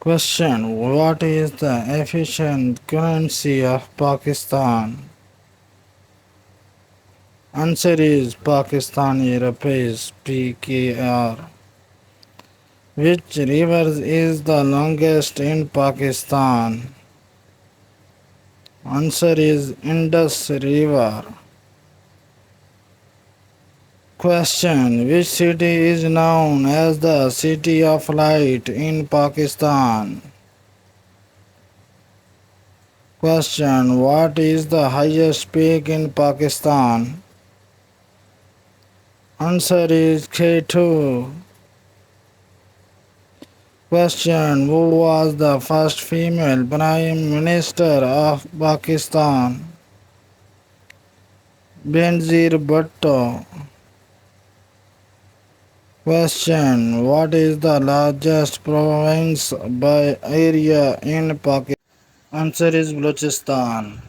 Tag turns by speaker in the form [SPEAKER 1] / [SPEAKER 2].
[SPEAKER 1] Question: what is the efficient currency of Pakistan? Answer is Pakistani rupees (PKR). Which river is the longest in Pakistan? Answer is Indus River. Question: which city is known as the City of Light in Pakistan? Question: what is the highest peak in Pakistan? Answer is K2. Question: who was the first female Prime Minister of Pakistan? Benazir Bhutto. Question: what is the largest province by area in Pakistan? Answer is Balochistan.